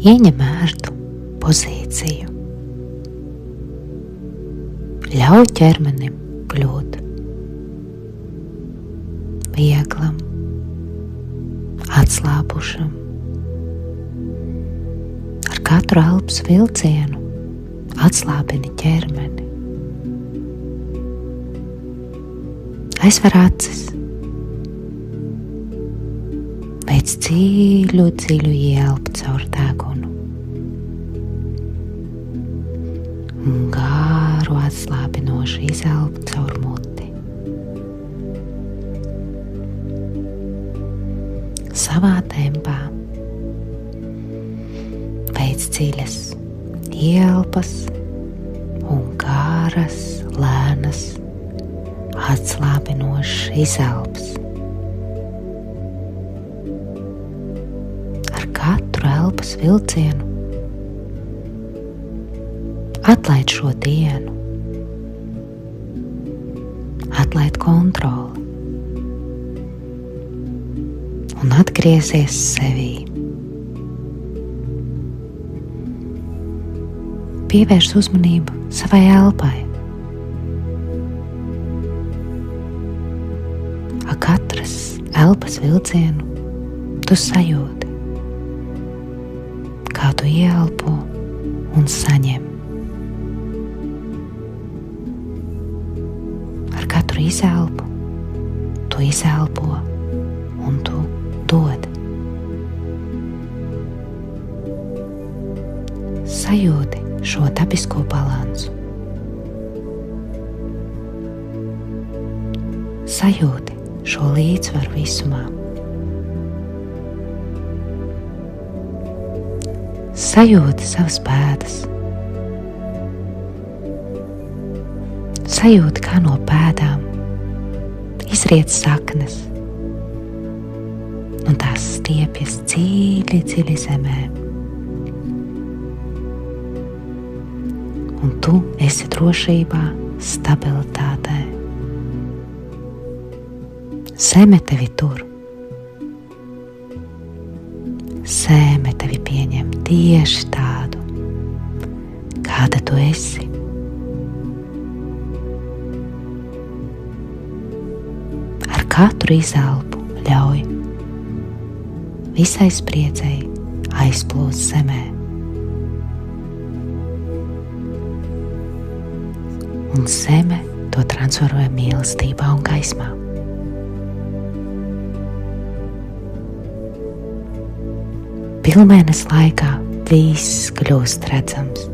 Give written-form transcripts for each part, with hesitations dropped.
Ieņem ērtu pozīciju. Ļauj ķermenim kļūt vieglam, atslābušam. Ar katru elpas vilcienu atslābini ķermeni. Aizver acis. Veic dziļu ieelpu caur degunu. Un garu atslābinošu izelpu caur muti. Savā tempā veic dziļas ielpas un garas, lēnas, atslābinošas izelpas. Ar katru elpas vilcienu atlaid šo dienu, atlaid kontroli un atgriezies sevī. Pievērš uzmanību savai elpai. Ar katras elpas vilcienu tu sajūti, kā tu ieelpo un saņem. Ar katru izelpu tu izelpo un tu dod. Sajūti šo dabisko balansu. Sajūti šo līdzsvaru visumā. Sajūti savas pēdas. Sajūti, kā no pēdām izriet saknes, un tās stiepjas dziļi zemē. Un tu esi drošībā, stabilitātē. Zeme tevi tur. Zeme tevi pieņem tieši tādu, kāda tu esi. Ar katru izelpu ļauj visai spriedzei aizplūst zemē. Un zeme to transformē mīlestībā un gaismā. Pilnmēness laikā viss kļūst redzams.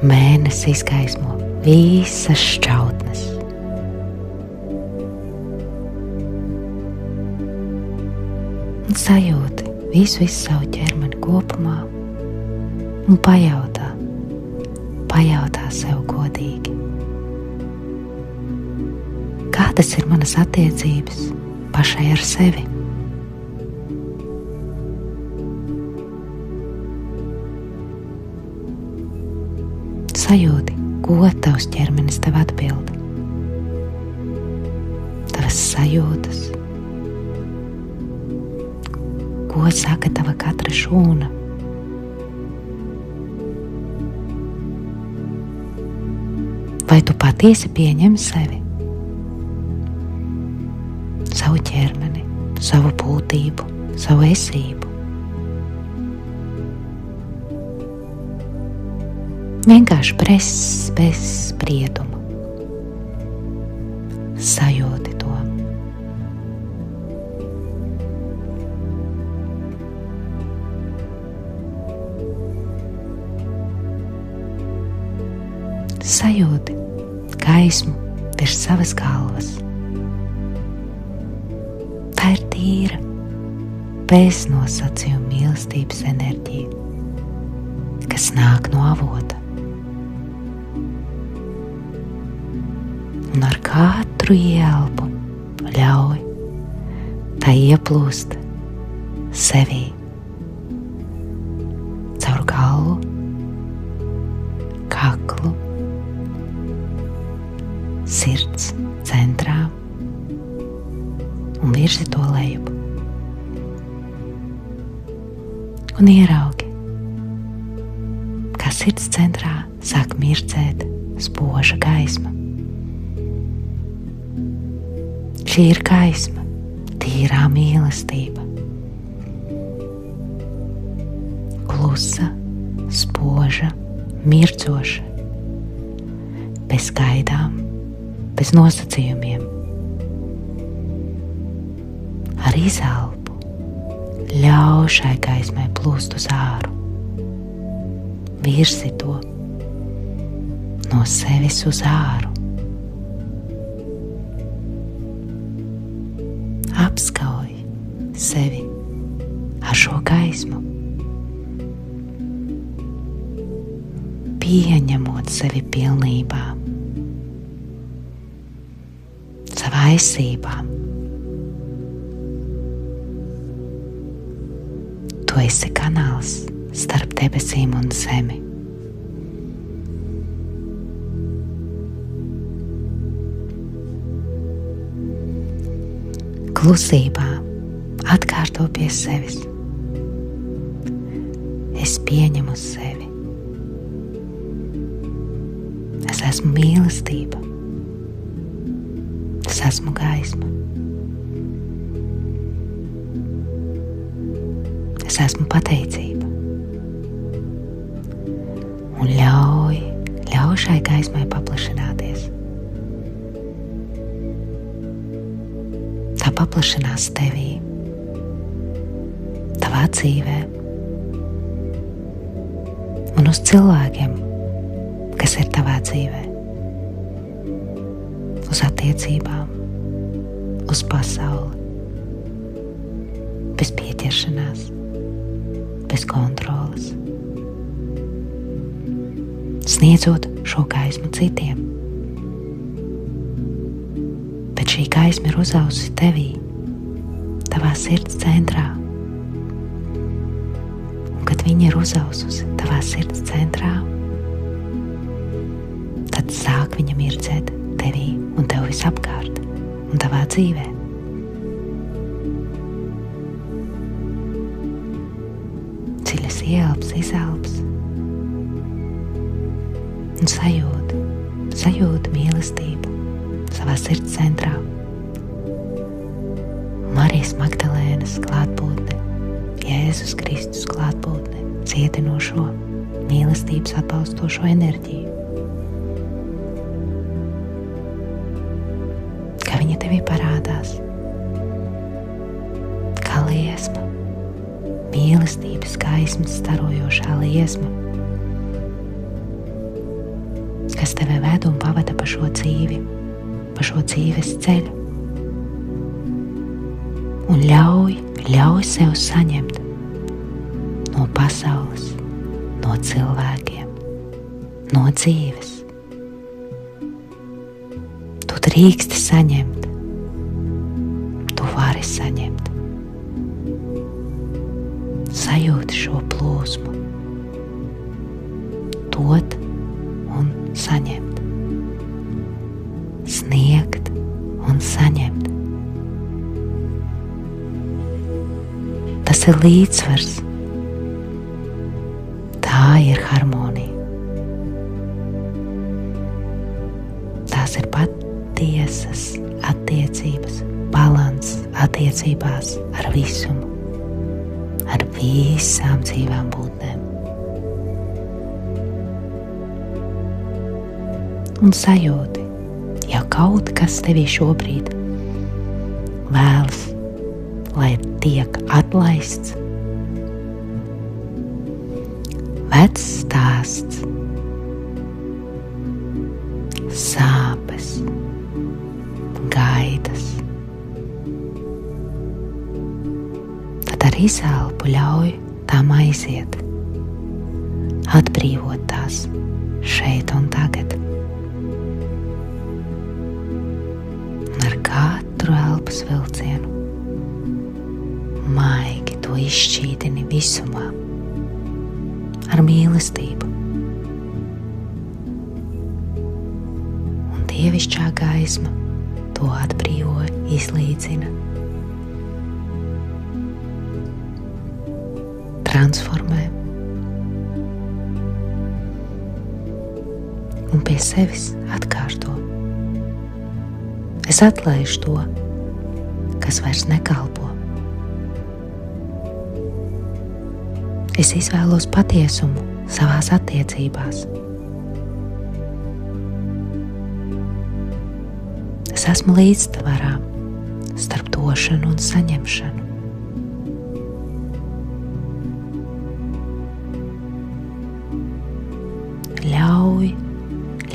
Mēnesis izgaismo visas šķautnes. Un sajūti visu savu ķermeni kopumā. Un pajautā sev godīgi, kādas ir manas attiecības pašai ar sevi? Sajūti, ko tavs ķermenis tev atbild. Tavas sajūtas, ko saka tava katra šūna. Vai tu patiesi pieņem sevi, savu ķermeni, savu būtību, savu esību? Vienkārši press bez sprieduma. Sajūti to. Sajūti gaismu virs savas galvas. Tā ir tīra, bez nosacījuma mīlestības enerģija, kas nāk no avota. Un ar katru ieelpu ļauj tai ieplūst sevī, caur galvu, kaklu, sirds centrā un virzi to lejup, un ieraugi, kā sirds centrā sāk mirdzēt spoža gaisma. Šī ir gaisma, tīrā mīlestība. Klusa, spoža, mirdzoša, bez gaidām, bez nosacījumiem. Ar izelpu ļauj šai gaismai plūst uz āru. Virsi to no sevis uz āru. Apskauj sevi ar šo gaismu. Pieņemot sevi pilnībā, savā esībā. Tu esi kanāls starp debesīm un zemi. Klusībā atkārto pie sevis. Es pieņemu sevi. Es esmu mīlestība. Es esmu gaisma. Es esmu pateicība. Un ļauj šai gaismai paplašināties. Tā paplašinās tevī, tavā dzīvē un uz cilvēkiem, kas ir tavā dzīvē, uz attiecībām, uz pasauli, bez pieķeršanās, bez kontroles, sniedzot šo gaismu citiem. Bet šī gaisma ir uzaugusi tevī, tavā sirds centrā. Un kad viņa ir uzaugusi tavā sirds centrā, tad sāk viņa mirdzēt tevī un tev visapkārt un tavā dzīvē. Dziļas ieelpas, izelpas un sajūta mīlestību savā sirds centrā. Marijas Magdalēnas klātbūtne, Jēzus Kristus klātbūtne, cietinošo, mīlestības atbalstošo enerģiju. Kā viņa tevī parādās, kā liesma, mīlestības gaismas starojošā liesma, kas tevi ved un pavada pa šo dzīvi, pa šo dzīves ceļu. Un ļauj sev saņemt no pasaules, no cilvēkiem, no dzīves. Tu drīksti saņemt, tu vari saņemt. Sajūti šo plūsmu, dot un saņemt, sniegt un saņemt. Tas ir līdzsvars, tā ir harmonija. Tās ir patiesas attiecības, balans attiecībās ar visumu, ar visām dzīvām būtnēm. Un sajūti, ja kaut kas tevī šobrīd vēlas, lai tiek atlaists, vecs stāsts, sāpes, gaidas, tad ar izelpu ļauj tām aiziet, atbrīvot tās šeit un tagad. Ar katru elpas vilcienu maigi to izšķīdini visumā ar mīlestību. Un dievišķā gaisma to atbrīvo, izlīdzina, transformē un pie sevis atkārto. Es atlaižu to, kas vairs nekalpo. Es izvēlos patiesumu savās attiecībās. Es esmu līdzsvarā starp došanu un saņemšanu.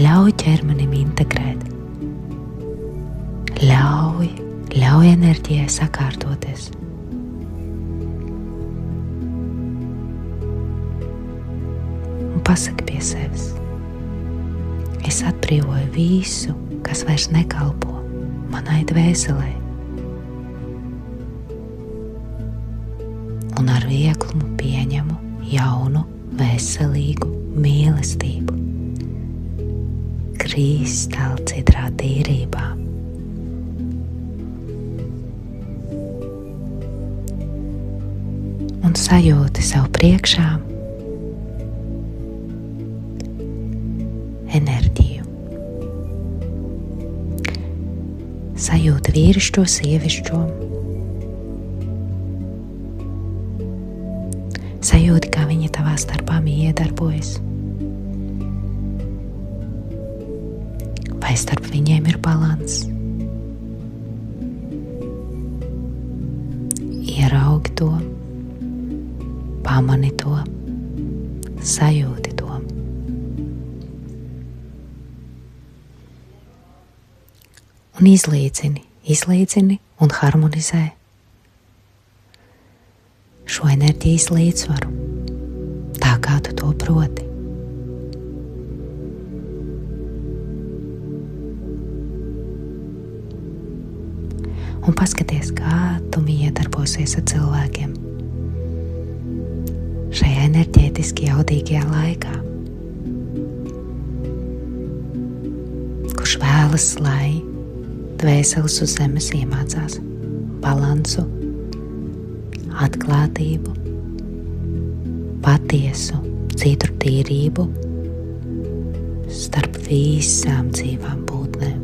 Ļauj ķermenim integrēt. Ļauj enerģijai sakārtoties. Un pasaki pie sevis: es atbrīvoju visu, kas vairs nekalpo manai dvēselē. Un ar vieglumu pieņemu jaunu, veselīgu mīlestību. Kristālcidrā tīrībā. Un sajūti sev priekšā enerģiju. Sajūti vīrišķo, sievišķo. Sajūti, kā viņi tavā starpā iedarbojas. Vai starp viņiem ir balanss? Ieraugi to, pamani to, sajūti to. Un izlīdzini un harmonizē šo enerģijas līdzsvaru, tā kā tu to proti. Un paskaties, kā tu iedarbosies ar cilvēkiem šajā enerģētiski jaudīgajā laikā, kurš vēlas, lai dvēseles uz zemes iemācās balansu, atklātību, patiesu citu tīrību starp visām dzīvām būtnēm,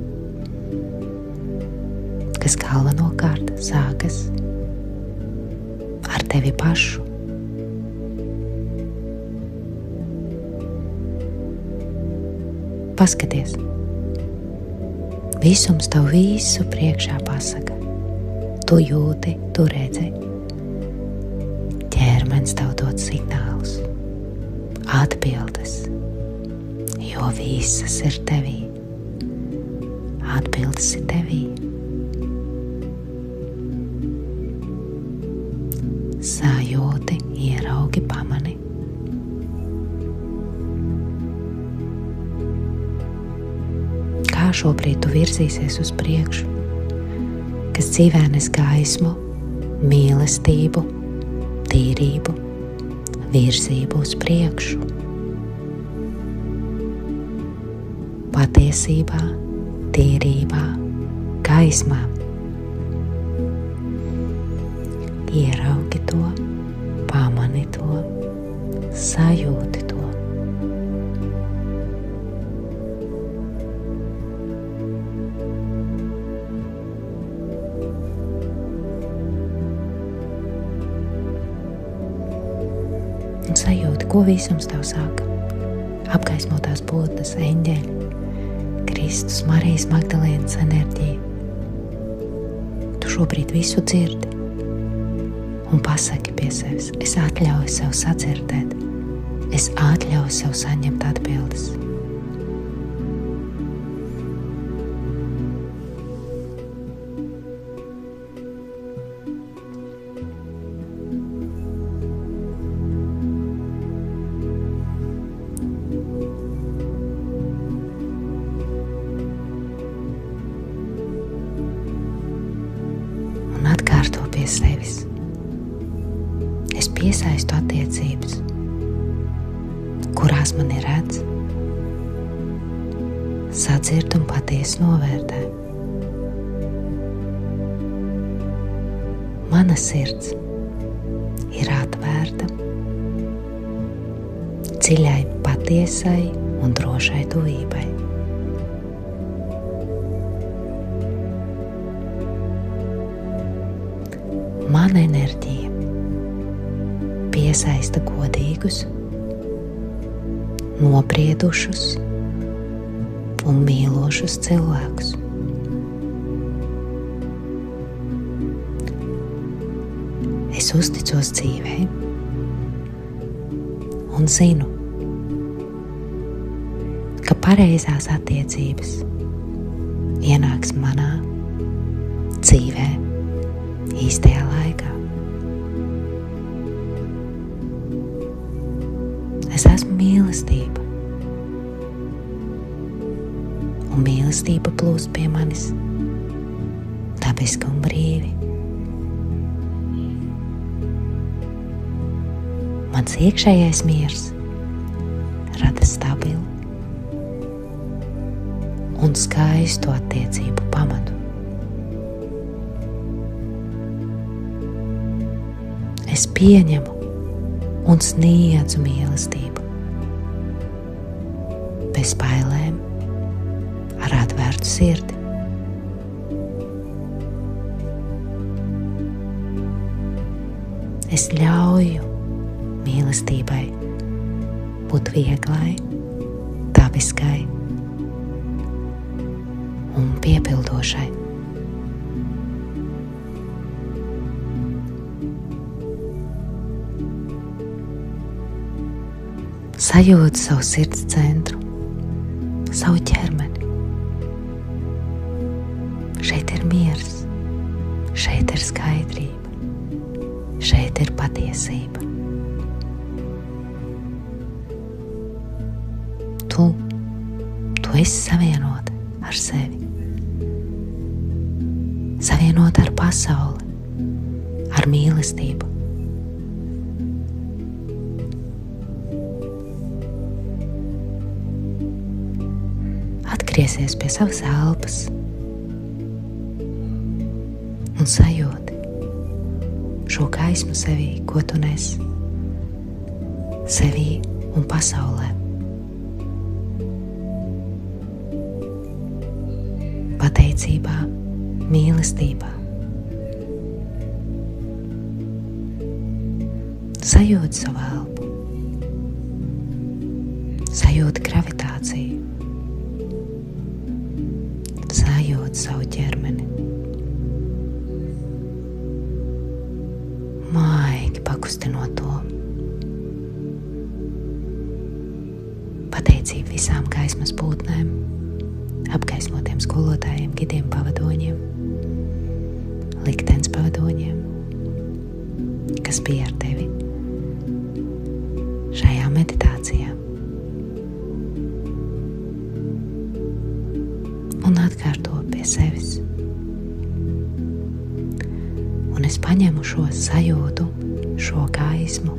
kas galvenokārt sākas ar tevi pašu. Paskaties, visums tev visu priekšā pasaka. Tu jūti, tu redzi. Ķermenis tev dod signālus, atbildes, jo visas ir tevī. Atbildes ir tevī. Sajūti, ieraugi, pamani. Kā šobrīd tu virzīsies uz priekšu, kas dzīvē nes gaismu, mīlestību, tīrību, virzību uz priekšu. Patiesībā, tīrībā, gaismā. Ieraugi to, pamani to, sajūti to. Un sajūti, ko visums tev saka. Apgaismotās būtnes, eņģeļi, Kristus, Marijas Magdalēnas enerģija. Tu šobrīd visu dzirdi. Un pasaki pie sevis: es atļauju sev sadzirdēt, es atļauju sev saņemt atbildes. Un atkārto pie sevis: es piesaistu attiecības, kurās mani redz, sadzird un patiesi novērtē. Mana sirds ir atvērta dziļai, patiesai un drošai tuvībai. Mana enerģija piesaista godīgus, nobriedušus un mīlošus cilvēkus. Es uzticos dzīvei un zinu, ka pareizās attiecības ienāks manā dzīvē īstajā laikā. Es esmu mīlestība, un mīlestība plūst pie manis dabiski un brīvi. Mans iekšējais miers rada stabilu un skaistu attiecību pamatu. Es pieņemu un sniedzu mīlestību bez bailēm, ar atvērtu sirdi. Es ļauju mīlestībai būt vieglai, dabiskai un piepildošai. Sajūtu savu sirds centru, savu ķermeni. Šeit ir miers, šeit ir skaidrība, šeit ir patiesība. Tu esi savienota ar sevi, savienota ar pasauli, ar mīlestību. Atgriezies pie savas elpas un sajūti šo gaismu sevī, ko tu nes sevī un pasaulē. Pateicībā, mīlestībā. Sajūti savu elpu, sajūti gravitāciju, sajūti savu ķermeni. Maigi pakustinot to. Pateicība visām gaismas būtnēm, apgaismotiem skolotājiem, gidiem, pavadoņiem, liktenes pavadoņiem, kas bija ar tevi šajā meditācijā. Un atkārto pie sevis. Un es paņemu šo sajūtu, šo gaismu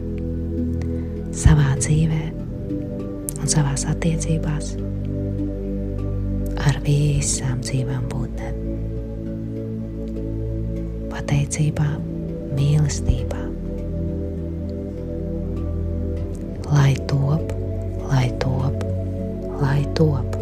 savā dzīvē un savās attiecībās ar visām dzīvām būtnēm. Pateicībā, mīlestībā. Lai top, lai top, lai top.